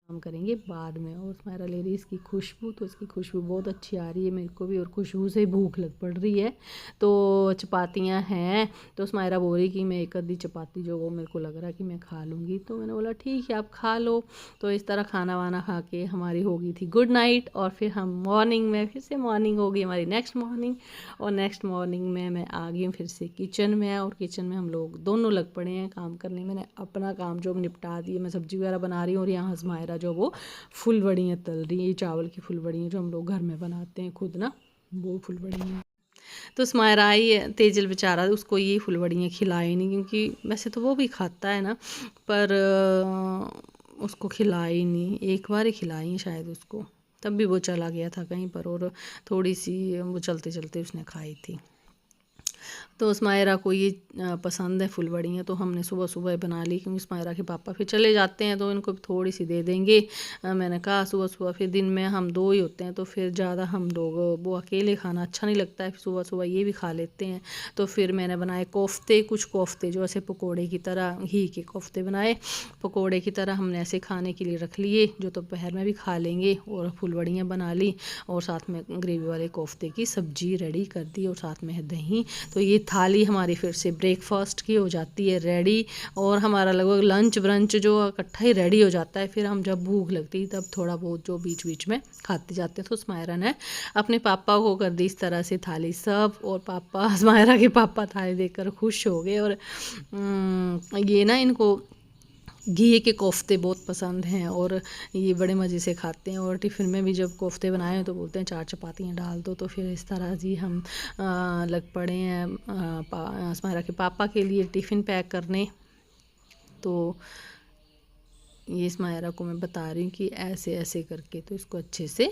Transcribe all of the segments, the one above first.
काम करेंगे बाद में। और स्माइरा ले रही है इसकी खुशबू, तो इसकी खुशबू बहुत अच्छी आ रही है मेरे को भी, और खुशबू से भूख लग पड़ रही है। तो चपातियाँ हैं, तो स्माइरा बोल रही कि मैं एक आधी चपाती जो वो मेरे को लग रहा है कि मैं खा लूँगी। तो मैंने बोला ठीक है आप खा लो। तो इस तरह खाना वाना खा के हमारी हो गई थी गुड नाइट। और फिर हम मॉर्निंग में फिर से मॉर्निंग हो गई हमारी नेक्स्ट मॉर्निंग। और नेक्स्ट मॉर्निंग में मैं आ गई हूँ फिर से किचन में, और किचन में हम लोग दोनों लग पड़े हैं काम करने। मैंने अपना काम जो निपटा दिया, मैं सब्ज़ी वगैरह बना रही हूँ, और यहाँ हज़मायरा जो वो फुलवड़ियाँ तल रही हैं, ये चावल की फुलवड़ियाँ जो हम लोग घर में बनाते हैं खुद ना, वो फुलवड़ियाँ। तो स्माइरा आई है, तेजल बेचारा उसको ये फुलवड़ियाँ खिलाई नहीं, क्योंकि वैसे तो वो भी खाता है ना, पर उसको खिलाई नहीं, एक बार ही खिलाई शायद उसको, तब भी वो चला गया था कहीं पर, और थोड़ी सी वो चलते चलते उसने खाई थी। तो स्माइरा को ये पसंद है फुलवड़ियाँ, तो हमने सुबह सुबह बना ली, क्योंकि स्माइरा के पापा फिर चले जाते हैं तो इनको थोड़ी सी दे देंगे। मैंने कहा सुबह सुबह फिर दिन में हम दो ही होते हैं, तो फिर ज़्यादा हम लोग वो अकेले खाना अच्छा नहीं लगता है, सुबह सुबह ये भी खा लेते हैं। तो फिर मैंने बनाए कोफ्ते, कुछ कोफ्ते जो ऐसे पकौड़े की तरह, घी के कोफ्ते बनाए पकौड़े की तरह, हमने ऐसे खाने के लिए रख लिए जो दोपहर में भी खा लेंगे। और फुलवड़ियाँ बना ली, और साथ में ग्रेवी वाले कोफ्ते की सब्जी रेडी कर दी, और साथ में है दही। तो ये थाली हमारी फिर से ब्रेकफास्ट की हो जाती है रेडी, और हमारा लगभग लंच ब्रंच जो इकट्ठा ही रेडी हो जाता है। फिर हम जब भूख लगती है तब थोड़ा बहुत जो बीच बीच में खाते जाते हैं। तो स्माइरा ने अपने पापा को कर दी इस तरह से थाली सर्व, और पापा स्माइरा के पापा थाली देखकर खुश हो गए। और ये ना इनको घी के कोफ्ते बहुत पसंद हैं, और ये बड़े मज़े से खाते हैं। और टिफ़िन में भी जब कोफ्ते बनाए हैं तो बोलते हैं 4 चपातियाँ डाल दो। तो फिर इस तरह जी हम लग पड़े हैं स्माइरा के पापा के लिए टिफ़िन पैक करने। तो ये स्माइरा को मैं बता रही हूँ कि ऐसे ऐसे करके तो इसको अच्छे से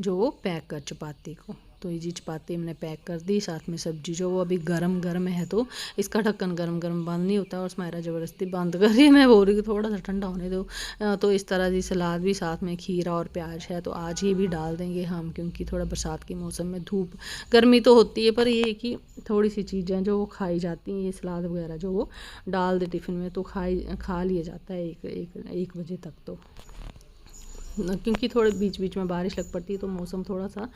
जो वो पैक कर चपाती को। तो ये जी चपाती हमने पैक कर दी, साथ में सब्जी जो वो अभी गरम गरम है, तो इसका ढक्कन गरम गरम बंद नहीं होता, और स्माइरा ज़बरदस्ती बंद कर रही है। मैं बोल रही हूँ थोड़ा सा ठंडा होने दो। तो इस तरह जी सलाद भी साथ में खीरा और प्याज है, तो आज ये भी डाल देंगे हम, क्योंकि थोड़ा बरसात के मौसम में धूप गर्मी तो होती है, पर ये कि थोड़ी सी चीज़ें जो वो खाई जाती हैं, ये सलाद वगैरह जो वो डाल दे टिफ़िन में तो खा लिया जाता है एक बजे तक। तो क्योंकि थोड़े बीच बीच में बारिश लग पड़ती है, तो मौसम थोड़ा सा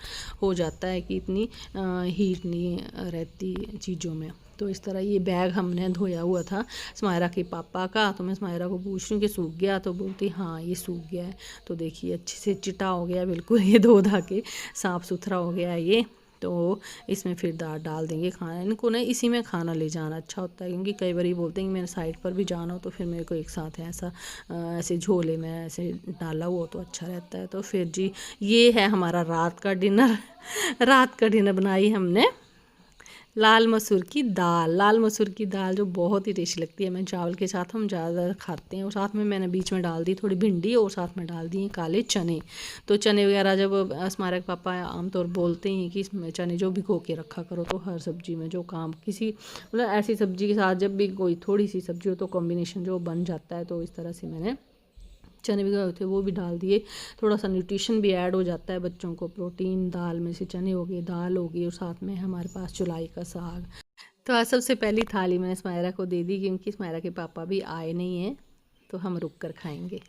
हो जाता है कि इतनी हीट नहीं रहती चीज़ों में। तो इस तरह ये बैग हमने धोया हुआ था स्माइरा के पापा का, तो मैं स्माइरा को पूछ रही हूँ कि सूख गया, तो बोलती हाँ ये सूख गया है। तो देखिए अच्छे से चिटा हो गया बिल्कुल, ये धो धा के साफ़ सुथरा हो गया है ये। तो इसमें फिर दाल डाल देंगे खाना, इनको ना इसी में खाना ले जाना अच्छा होता है, क्योंकि कई बार ये बोलते हैं कि मेरे साइड पर भी जाना हो तो फिर मेरे को एक साथ है ऐसा ऐसे झोले में ऐसे डाला हुआ तो अच्छा रहता है। तो फिर जी ये है हमारा रात का डिनर। रात का डिनर बनाई हमने लाल मसूर की दाल। लाल मसूर की दाल जो बहुत ही टेस्टी लगती है, मैं चावल के साथ हम ज़्यादा खाते हैं। और साथ में मैंने बीच में डाल दी थोड़ी भिंडी, और साथ में डाल दिए काले चने। तो चने वगैरह जब हमारे पापा आमतौर बोलते हैं कि इसमें चने जो भिगो के रखा करो, तो हर सब्जी में जो काम किसी मतलब ऐसी सब्जी के साथ जब भी कोई थोड़ी सी सब्जी हो तो कॉम्बिनेशन जो बन जाता है। तो इस तरह से मैंने चने भिगोए हुए थे वो भी डाल दिए, थोड़ा सा न्यूट्रिशन भी ऐड हो जाता है बच्चों को, प्रोटीन दाल में से चने हो गए, दाल हो गई, और साथ में हमारे पास चुलाई का साग। तो आज सबसे पहली थाली मैंने स्माइरा को दे दी, क्योंकि स्माइरा के पापा भी आए नहीं हैं, तो हम रुक कर खाएंगे।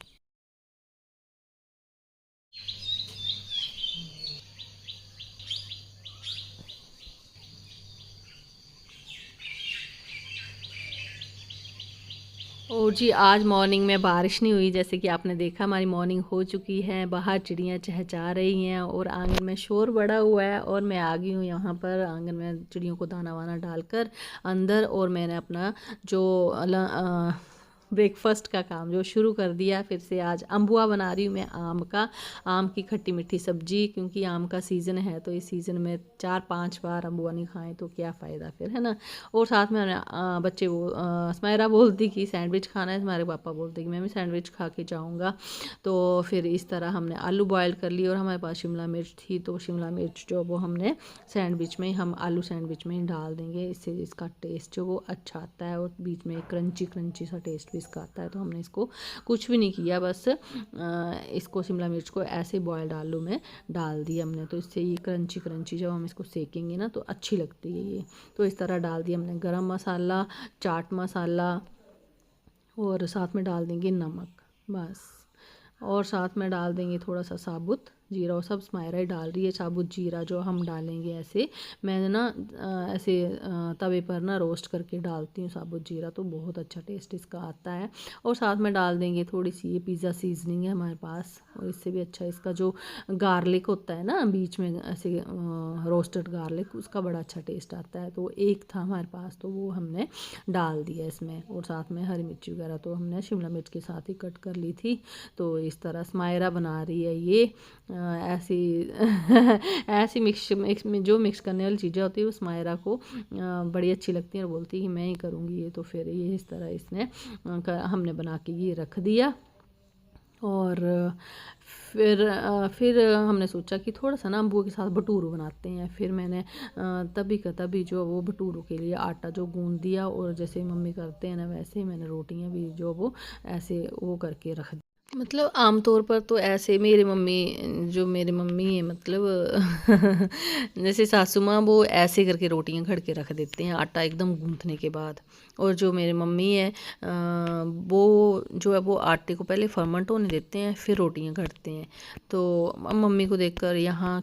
और जी आज मॉर्निंग में बारिश नहीं हुई, जैसे कि आपने देखा हमारी मॉर्निंग हो चुकी है। बाहर चिड़ियाँ चहचहा रही हैं, और आंगन में शोर बड़ा हुआ है, और मैं आ गई हूँ यहाँ पर आंगन में चिड़ियों को दाना वाना डालकर अंदर। और मैंने अपना जो ब्रेकफास्ट का काम जो शुरू कर दिया फिर से। आज अम्बुआ बना रही हूँ मैं आम की खट्टी मीठी सब्जी, क्योंकि आम का सीज़न है, तो इस सीज़न में 4-5 बार अम्बुआ नहीं खाएं तो क्या फ़ायदा फिर, है ना। और साथ में बच्चे वो स्माइरा बोलती कि सैंडविच खाना है, हमारे पापा बोलते कि मैं भी सैंडविच खा के जाऊँगा। तो फिर इस तरह हमने आलू बॉयल कर लिए, और हमारे पास शिमला मिर्च थी, तो शिमला मिर्च जो वो हमने सैंडविच में हम आलू सैंडविच में ही डाल देंगे, इससे इसका टेस्ट जो वो अच्छा आता है, और बीच में क्रंची क्रंची सा टेस्ट भी इसका आता है। तो हमने इसको कुछ भी नहीं किया, बस इसको शिमला मिर्च को ऐसे बॉयल्ड आलू में डाल दिया हमने, तो इससे ये क्रंची क्रंची जब हम इसको सेकेंगे ना तो अच्छी लगती है ये। तो इस तरह डाल दिया हमने गरम मसाला, चाट मसाला, और साथ में डाल देंगे नमक, बस। और साथ में डाल देंगे थोड़ा सा साबुत जीरा, और सब स्मायरा ही डाल रही है साबुत जीरा जो हम डालेंगे ऐसे। मैंने ना ऐसे तवे पर ना रोस्ट करके डालती हूँ साबुत जीरा, तो बहुत अच्छा टेस्ट इसका आता है। और साथ में डाल देंगे थोड़ी सी ये पिज़्ज़ा सीजनिंग है हमारे पास, और इससे भी अच्छा इसका जो गार्लिक होता है ना बीच में ऐसे रोस्टेड गार्लिक, उसका बड़ा अच्छा टेस्ट आता है। तो एक था हमारे पास तो वो हमने डाल दिया इसमें। और साथ में हरी मिर्ची वगैरह तो हमने शिमला मिर्च के साथ ही कट कर ली थी। तो इस तरह स्मायरा बना रही है ये ऐसी ऐसी मिक्स में जो मिक्स करने वाली चीज़ें होती है वो स्मायरा को बड़ी अच्छी लगती है और बोलती है कि मैं ही करूँगी ये। तो फिर ये इस तरह इसने हमने बना के ये रख दिया। और फिर हमने सोचा कि थोड़ा सा ना अम्बुआ के साथ भटूरू बनाते हैं। फिर मैंने तभी का तभी जो वो भटूरू के लिए आटा जो गूंद दिया, और जैसे मम्मी करते हैं ना वैसे ही मैंने रोटियां भी जो वो ऐसे वो करके रख दी। मतलब आमतौर पर तो ऐसे मेरी मम्मी जो मेरी मम्मी है मतलब जैसे सासू माँ वो ऐसे करके रोटियां घड़ के रख देते हैं आटा एकदम गूंथने के बाद। और जो मेरी मम्मी है वो जो है वो आटे को पहले फर्मेंट होने देते हैं फिर रोटियां घड़ते हैं। तो मम्मी को देखकर यहाँ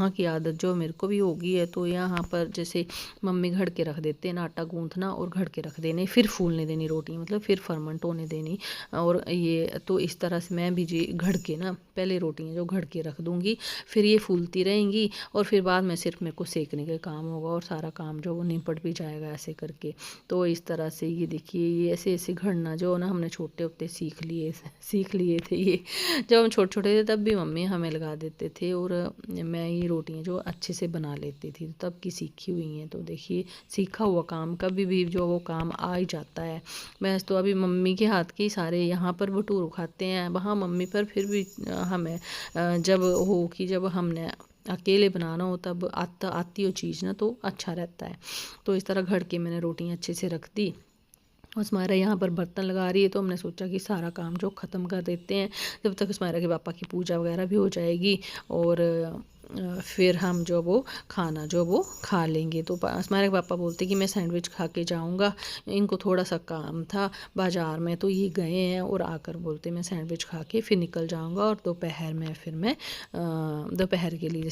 की आदत जो मेरे को भी हो गई है। तो यहाँ पर जैसे मम्मी घड़ के रख देते हैं ना आटा गूंथना और घड़ के रख देने, फिर फूलने देनी रोटी, मतलब फिर फर्मेंट होने देनी। और ये तो इस तरह से मैं भी जी घड़ के ना पहले रोटियां जो घड़ के रख दूँगी, फिर ये फूलती रहेंगी और फिर बाद में सिर्फ मेरे को सेकने का काम होगा और सारा काम जो वो निपट भी जाएगा ऐसे करके। तो इस तरह से ये देखिए ये ऐसे ऐसे घड़ना जो ना हमने छोटे होते सीख लिए थे ये। जब हम छोटे छोटे थे तब भी मम्मी हमें लगा देते थे, और मैं ये रोटियां जो अच्छे से बना लेती थी, तब की सीखी हुई हैं। तो देखिए सीखा हुआ काम कभी भी जो वो काम आ ही जाता है। मैं तो अभी मम्मी के हाथ के सारे यहाँ पर भटूरू खाते हैं, वहाँ मम्मी पर फिर भी हमें जब हो कि जब हमने अकेले बनाना हो तब आती हो चीज़ ना तो अच्छा रहता है। तो इस तरह घड़ के मैंने रोटियां अच्छे से रख दी। और स्मायरा यहाँ पर बर्तन लगा रही है, तो हमने सोचा कि सारा काम जो ख़त्म कर देते हैं जब तक स्मायरा के पापा की पूजा वगैरह भी हो जाएगी, और फिर हम जो वो खाना जो वो खा लेंगे। तो स्मायरा के पापा बोलते कि मैं सैंडविच खा के जाऊँगा, इनको थोड़ा सा काम था बाज़ार में तो ये गए हैं, और आकर बोलते मैं सैंडविच खा के फिर निकल जाऊँगा। और दोपहर में फिर मैं दोपहर के लिए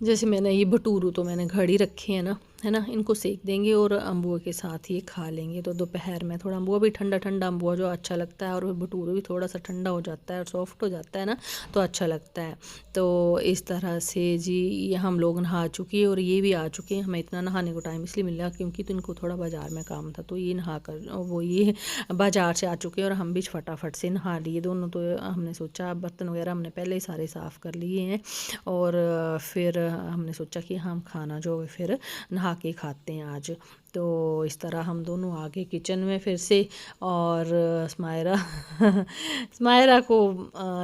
जैसे मैंने ये भटूरू तो मैंने घड़ी रखे हैं ना, है ना, इनको सेक देंगे और अम्बुआ के साथ ये खा लेंगे। तो दोपहर में थोड़ा अम्बुआ भी ठंडा ठंडा अम्बुआ जो अच्छा लगता है, और भटूरू भी थोड़ा सा ठंडा हो जाता है और सॉफ्ट हो जाता है ना, तो अच्छा लगता है। तो इस तरह से जी ये हम लोग नहा चुके हैं और ये भी आ चुके हैं। हमें इतना नहाने को टाइम इसलिए मिल रहा क्योंकि तो इनको थोड़ा बाज़ार में काम था, तो ये नहा कर वो ये बाज़ार से आ चुके हैं और हम भी फटाफट से नहा लिए दोनों। तो हमने सोचा बर्तन वगैरह हमने पहले ही सारे साफ़ कर लिए हैं, और फिर हमने सोचा कि हम खाना जो है फिर नहा के खाते हैं आज। तो इस तरह हम दोनों आ गए किचन में फिर से। और स्मायरा स्मायरा को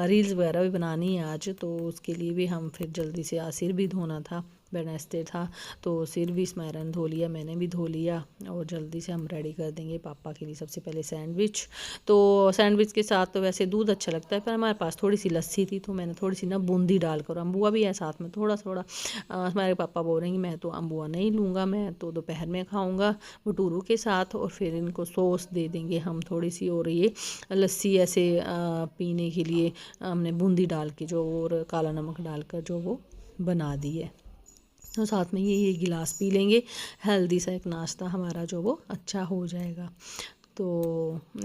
रील्स वगैरह भी बनानी है आज, तो उसके लिए भी हम फिर जल्दी से सिर भी धोना था, वेडनेसडे था तो सिर भी स्मायरा ने धो लिया, मैंने भी धो लिया, और जल्दी से हम रेडी कर देंगे पापा के लिए सबसे पहले सैंडविच। तो सैंडविच के साथ तो वैसे दूध अच्छा लगता है, पर हमारे पास थोड़ी सी लस्सी थी तो मैंने थोड़ी सी ना बूंदी डालकर, अम्बुआ भी है साथ में थोड़ा थोड़ा। हमारे पापा बोल रहे हैं कि मैं तो अम्बुआ नहीं लूँगा, मैं तो दोपहर में खाऊँगा भटूरू के साथ, और फिर इनको सॉस दे देंगे हम थोड़ी सी। और ये लस्सी ऐसे पीने के लिए हमने बूंदी डाल के जो और काला नमक डालकर जो वो बना दी है। तो साथ में ये गिलास पी लेंगे, हेल्दी सा एक नाश्ता हमारा जो वो अच्छा हो जाएगा। तो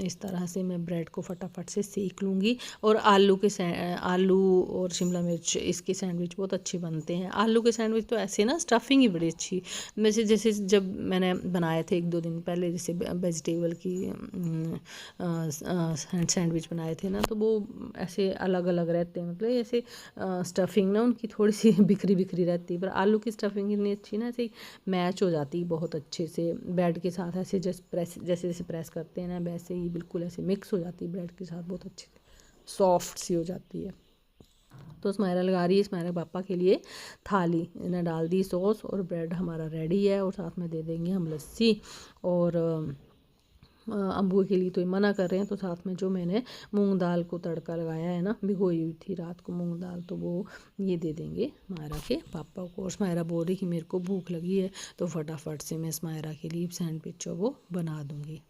इस तरह से मैं ब्रेड को फटाफट से सेक लूँगी। और आलू और शिमला मिर्च इसके सैंडविच बहुत अच्छे बनते हैं। आलू के सैंडविच तो ऐसे ना स्टफिंग ही बड़ी अच्छी, जैसे जब मैंने बनाए थे 1-2 दिन पहले, जैसे वेजिटेबल की सैंडविच बनाए थे ना, तो वो ऐसे अलग अलग रहते हैं, मतलब ऐसे स्टफिंग ना उनकी थोड़ी सी बिखरी बिखरी रहती है, पर आलू की स्टफिंग इतनी अच्छी ना ऐसे मैच हो जाती है बहुत अच्छे से ब्रेड के साथ। ऐसे जैसे प्रेस करते हैं ना वैसे ही बिल्कुल ऐसे मिक्स हो जाती है ब्रेड के साथ, बहुत अच्छी सॉफ्ट सी हो जाती है। तो स्माइरा लगा रही है स्माइरा पापा के लिए थाली, इन्हें डाल दी सॉस और ब्रेड हमारा रेडी है, और साथ में दे देंगे हम लस्सी। और अम्बुए के लिए तो ये मना कर रहे हैं, तो साथ में जो मैंने मूंग दाल को तड़का लगाया है ना, भिगोई हुई थी रात को मूंग दाल, तो वो ये दे देंगे स्मायरा के पापा को। और स्मायरा बोल रही कि मेरे को भूख लगी है, तो फटाफट से मैं स्मायरा के लिए सैंडविच जो वो बना दूँगी।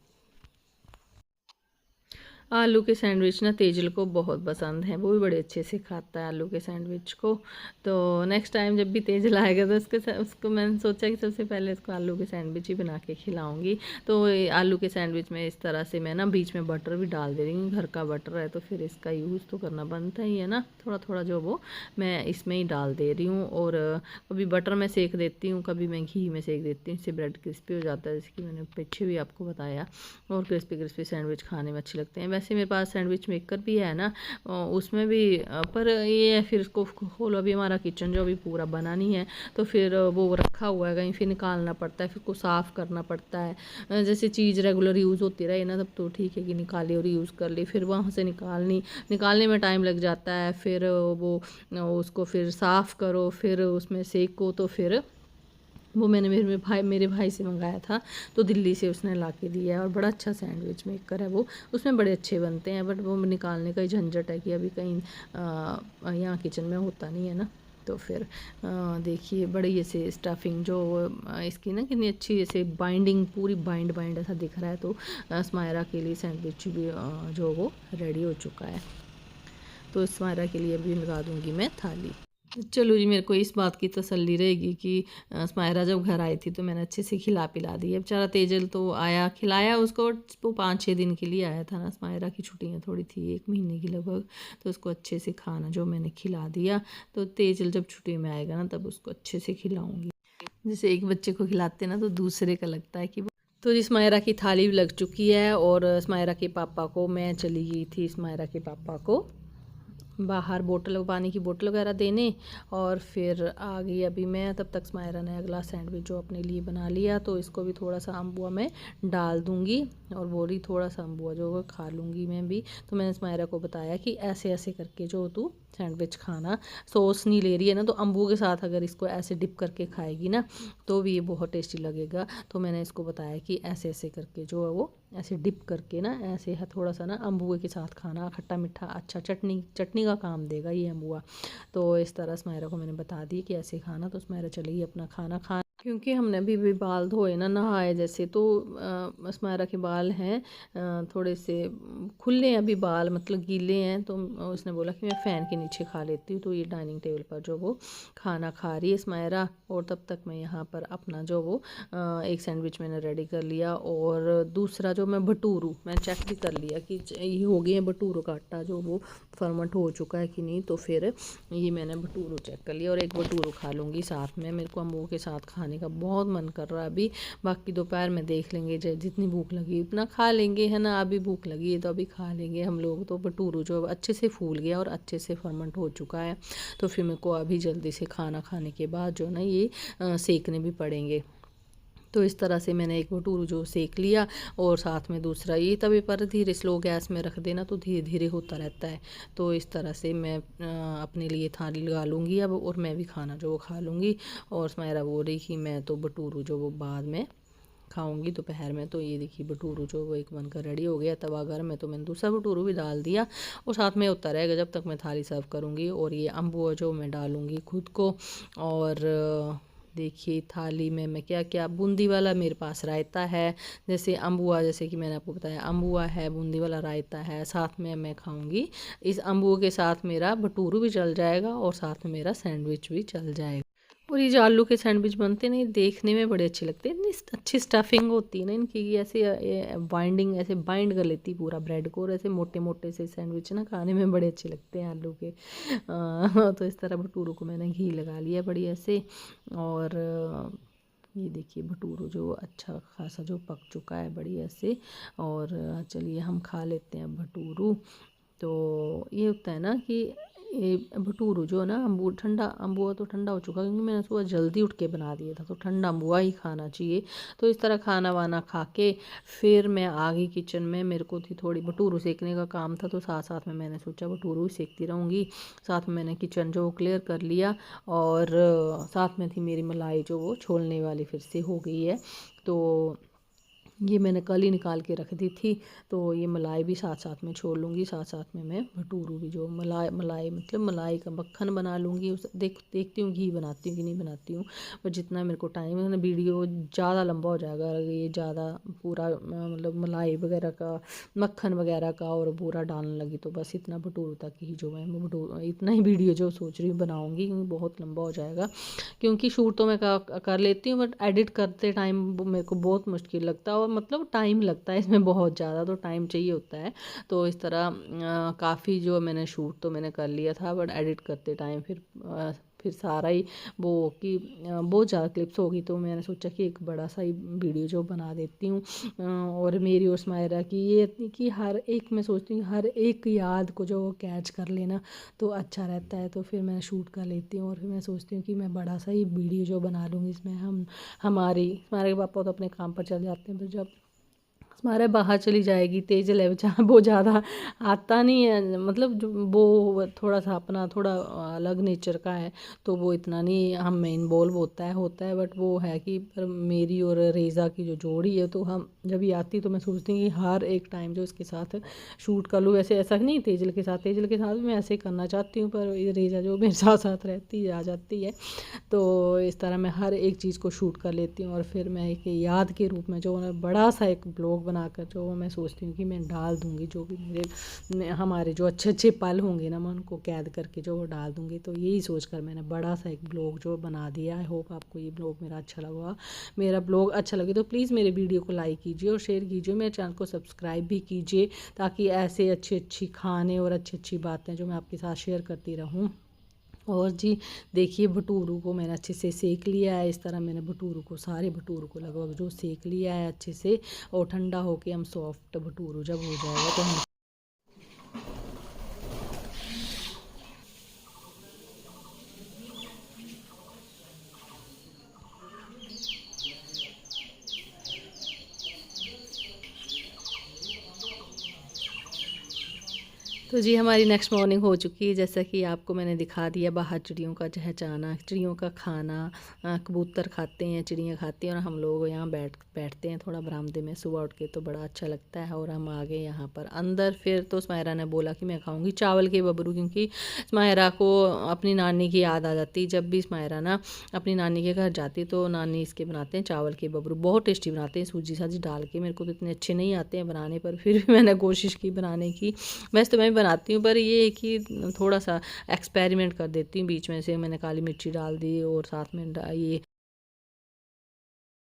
आलू के सैंडविच ना तेजल को बहुत पसंद है, वो भी बड़े अच्छे से खाता है आलू के सैंडविच को। तो नेक्स्ट टाइम जब भी तेजल आएगा तो उसको मैंने सोचा कि सबसे पहले इसको आलू के सैंडविच ही बना के खिलाऊंगी। तो आलू के सैंडविच में इस तरह से मैं ना बीच में बटर भी डाल दे रही हूँ, घर का बटर है तो फिर इसका यूज़ तो करना बनता ही है ना, थोड़ा थोड़ा जो वो मैं इसमें ही डाल दे रही हूँ। और कभी बटर में सेक देती हूँ, कभी मैं घी में सेक देती हूँ, इससे ब्रेड क्रिस्पी हो जाता है, जैसे कि मैंने पीछे भी आपको बताया। और क्रिस्पी क्रिस्पी सैंडविच खाने में अच्छे लगते हैं। वैसे मेरे पास सैंडविच मेकर भी है ना, उसमें भी पर ये है फिर इसको खोलो, अभी हमारा किचन जो अभी पूरा बना नहीं है तो फिर वो रखा हुआ है कहीं, फिर निकालना पड़ता है, फिर को साफ़ करना पड़ता है। जैसे चीज़ रेगुलर यूज़ होती रहे ना तब तो ठीक है कि निकाली और यूज़ कर ली, फिर वहाँ से निकालने में टाइम लग जाता है, फिर वो उसको फिर साफ़ करो, फिर उसमें सेको। तो फिर वो मैंने मेरे भाई से मंगाया था, तो दिल्ली से उसने ला के दिया है और बड़ा अच्छा सैंडविच मेकर है वो, उसमें बड़े अच्छे बनते हैं। बट वो निकालने का ही झंझट है कि अभी कहीं यहाँ किचन में होता नहीं है ना। तो फिर देखिए बड़ी ऐसे स्टफिंग जो इसकी ना कितनी अच्छी ऐसे बाइंडिंग, पूरी बाइंड ऐसा दिख रहा है। तो स्मायरा के लिए सैंडविच भी जो वो रेडी हो चुका है। तो स्मायरा के लिए भी लगा दूँगी मैं थाली। चलो जी, मेरे को इस बात की तसल्ली रहेगी कि स्मायरा जब घर आई थी तो मैंने अच्छे से खिला पिला दी है। बेचारा तेजल तो आया, खिलाया उसको, वो 5-6 दिन के लिए आया था ना, स्मायरा की छुट्टियाँ थोड़ी थी 1 महीने की लगभग, तो उसको अच्छे से खाना जो मैंने खिला दिया। तो तेजल जब छुट्टी में आएगा ना तब उसको अच्छे से खिलाऊँगी। जैसे एक बच्चे को खिलाते ना तो दूसरे का लगता है कि वो। तो जी स्मायरा की थाली भी लग चुकी है और स्मायरा के पापा को मैं चली गई थी, स्मायरा के पापा को बाहर बोतल, पानी की बोतल वगैरह देने, और फिर आ गई अभी मैं। तब तक स्मायरा ने अगला सैंडविच जो अपने लिए बना लिया, तो इसको भी थोड़ा सा अम्बुआ में डाल दूंगी और बोरी थोड़ा सा अम्बुआ जो वो खा लूँगी मैं भी। तो मैंने स्मायरा को बताया कि ऐसे ऐसे करके जो तू सैंडविच खाना, सॉस नहीं ले रही है ना तो अम्बू के साथ अगर इसको ऐसे डिप करके खाएगी ना तो भी ये बहुत टेस्टी लगेगा। तो मैंने इसको बताया कि ऐसे ऐसे करके जो है वो ऐसे डिप करके ना ऐसे है थोड़ा सा ना अम्बुए के साथ खाना, खट्टा मीठा अच्छा चटनी का काम देगा ये अम्बुआ। तो इस तरह स्मायरा को मैंने बता दी कि ऐसे खाना। तो स्मायरा चलेगी अपना खाना खाना, क्योंकि हमने अभी बाल धोए ना, नहाए जैसे। तो स्मायरा के बाल हैं थोड़े से खुले हैं अभी बाल, मतलब गीले हैं। तो उसने बोला कि मैं फ़ैन के नीचे खा लेती हूँ। तो ये डाइनिंग टेबल पर जो वो खाना खा रही है स्मायरा, और तब तक मैं यहाँ पर अपना जो वो एक सैंडविच मैंने रेडी कर लिया, और दूसरा जो मैं भटूरू मैंने चेक भी कर लिया कि ये हो गए हैं भटूरू का आटा जो वो फर्मेंट हो चुका है कि नहीं। तो फिर ये मैंने भटूरू चेक कर लिया और एक भटूरू खा लूँगी साथ में। मेरे को अम्बू के साथ खाने का बहुत मन कर रहा है अभी, बाकी दोपहर में देख लेंगे, जितनी भूख लगी उतना खा लेंगे, है ना। अभी भूख लगी है तो अभी खा लेंगे हम लोग। तो भटूरू जो अच्छे से फूल गया और अच्छे से फर्मेंट हो चुका है, तो फिर मेरे को अभी जल्दी से खाना खाने के बाद जो ना ये सेकने भी पड़ेंगे। तो इस तरह से मैंने एक भटूरू जो सेक लिया, और साथ में दूसरा ये तवे पर धीरे स्लो गैस में रख देना तो धीरे धीरे होता रहता है। तो इस तरह से मैं अपने लिए थाली लगा लूँगी अब, और मैं भी खाना जो वो खा लूँगी। और स्मायरा बोल रही कि मैं तो भटूरू जो वो बाद में खाऊंगी दोपहर में। तो ये देखिए भटूरू जो वो एक बनकर रेडी हो गया, तवा गर्म है तो मैंने दूसरा भटूरू भी डाल दिया, और साथ में होता रहेगा जब तक मैं थाली सर्व करूँगी। और ये अम्बुआ जो मैं डालूँगी खुद को। और देखिए थाली में मैं क्या क्या, बूंदी वाला मेरे पास रायता है, जैसे अम्बुआ, जैसे कि मैंने आपको बताया अम्बुआ है, बूंदी वाला रायता है, साथ में मैं खाऊंगी इस अम्बुआ के साथ मेरा भटूरू भी चल जाएगा और साथ में मेरा सैंडविच भी चल जाएगा। और ये जो आलू के सैंडविच बनते हैं ना, ये देखने में बड़े अच्छे लगते हैं, इतनी अच्छी स्टफिंग होती है ना इनकी, ऐसे बाइंडिंग ऐसे बाइंड कर लेती है पूरा ब्रेड को, और ऐसे मोटे मोटे से सैंडविच ना खाने में बड़े अच्छे लगते हैं आलू के। तो इस तरह भटूरू को मैंने घी लगा लिया बढ़िया से। और ये देखिए भटूरू जो अच्छा खासा जो पक चुका है बढ़िया से। और चलिए हम खा लेते हैं भटूरू। तो ये होता है ना कि ये भटूरू जो है ना, अम्बुआ तो ठंडा हो चुका, क्योंकि मैंने सुबह जल्दी उठ के बना दिया था, तो ठंडा अम्बुआ ही खाना चाहिए। तो इस तरह खाना वाना खा के फिर मैं आ गई किचन में। मेरे को थी थोड़ी भटूरू सेकने का काम था, तो साथ साथ में मैंने सोचा भटूरू ही सेकती रहूँगी। साथ में मैंने किचन जो क्लियर कर लिया, और साथ में थी मेरी मलाई जो वो छोलने वाली फिर से हो गई है। तो ये मैंने कल ही निकाल के रख दी थी। तो ये मलाई भी साथ साथ में छोड़ लूँगी, साथ साथ में मैं भटूरू भी जो मलाई मलाई मतलब मलाई का मक्खन बना लूँगी। उस देखती हूँ घी बनाती हूँ कि नहीं बनाती हूँ, पर जितना मेरे को टाइम है ना, वीडियो ज़्यादा लंबा हो जाएगा अगर ये ज़्यादा पूरा मतलब मलाई वगैरह का, मक्खन वगैरह का और पूरा डालने लगी। तो बस इतना भटूरू तक ही जो मैं भटूरू इतना ही वीडियो जो सोच रही हूँ बनाऊँगी, क्योंकि बहुत लंबा हो जाएगा। क्योंकि शूट तो मैं कर लेती हूँ, बट एडिट करते टाइम मेरे को बहुत मुश्किल लगता है, और मतलब टाइम लगता है इसमें बहुत ज़्यादा, तो टाइम चाहिए होता है। तो इस तरह काफ़ी जो मैंने शूट तो मैंने कर लिया था, बट एडिट करते टाइम फिर सारा ही वो कि बहुत ज़्यादा क्लिप्स होगी, तो मैंने सोचा कि एक बड़ा सा ही वीडियो जो बना देती हूँ। और मेरी और स्मायरा की ये कि हर एक, मैं सोचती हूँ हर एक याद को जो कैच कर लेना तो अच्छा रहता है। तो फिर मैं शूट कर लेती हूँ, और फिर मैं सोचती हूँ कि मैं बड़ा सा ही वीडियो जो बना लूँगी इसमें हमारे पापा तो अपने काम पर चल जाते हैं, तो जब हमारे बाहर चली जाएगी, तेज़ है बेचारा, वो ज़्यादा आता नहीं है, मतलब जो वो थोड़ा सा अपना थोड़ा अलग नेचर का है, तो वो इतना नहीं हम में इन्वॉल्व होता है। बट वो है कि पर मेरी और रेज़ा की जो जोड़ी है, तो हम जब ये आती तो मैं सोचती हूँ कि हर एक टाइम जो इसके साथ शूट कर लूँ। वैसे ऐसा नहीं तेजल के साथ भी मैं ऐसे ही करना चाहती हूँ, पर ये रेज़ा जो मेरे साथ साथ रहती है, आ जाती है, तो इस तरह मैं हर एक चीज़ को शूट कर लेती हूँ। और फिर मैं एक याद के रूप में जो मैं बड़ा सा एक ब्लॉग बनाकर जो मैं सोचती हूँ कि मैं डाल दूँगी, जो भी हमारे जो अच्छे अच्छे पल होंगे ना, मैं उनको कैद करके जो वो डाल दूँगी। तो यही सोच कर मैंने बड़ा सा एक ब्लॉग जो बना दिया। आई होप आपको ये ब्लॉग मेरा अच्छा लगा। मेरा ब्लॉग अच्छा लगे तो प्लीज़ मेरे वीडियो को लाइक कीजिए और शेयर कीजिए, मेरे चैनल को सब्सक्राइब भी कीजिए, ताकि ऐसे अच्छी खाने और अच्छी बातें जो मैं आपके साथ शेयर करती रहूँ। और जी देखिए, भटूरू को मैंने अच्छे से सेक लिया है। इस तरह मैंने सारे भटूरू को लगभग जो सेक लिया है अच्छे से, और ठंडा होके हम सॉफ्ट भटूरू जब हो जाएगा तो हम तो जी हमारी नेक्स्ट मॉर्निंग हो चुकी है। जैसा कि आपको मैंने दिखा दिया, बाहर चिड़ियों का चहचहाना, चिड़ियों का खाना, कबूतर खाते हैं, चिड़ियाँ खाती हैं, और हम लोग यहाँ बैठते हैं थोड़ा बरामदे में सुबह उठ के, तो बड़ा अच्छा लगता है। और हम आ गए यहाँ पर अंदर। फिर तो स्मायरा ने बोला कि मैं खाऊंगी चावल के बबरू, क्योंकि स्मायरा को अपनी नानी की याद आ जाती। जब भी स्मायरा ना अपनी नानी के घर जाती तो नानी इसके बनाते हैं चावल के बबरू, बहुत टेस्टी बनाते हैं सूजी साजी डाल के। मेरे को तो इतने अच्छे नहीं आते हैं बनाने, पर फिर भी मैंने कोशिश की बनाने की। वैसे तो मैं बनाती हूँ, पर ये है कि थोड़ा सा एक्सपेरिमेंट कर देती हूँ बीच में से। मैंने काली मिर्ची डाल दी, और साथ में ये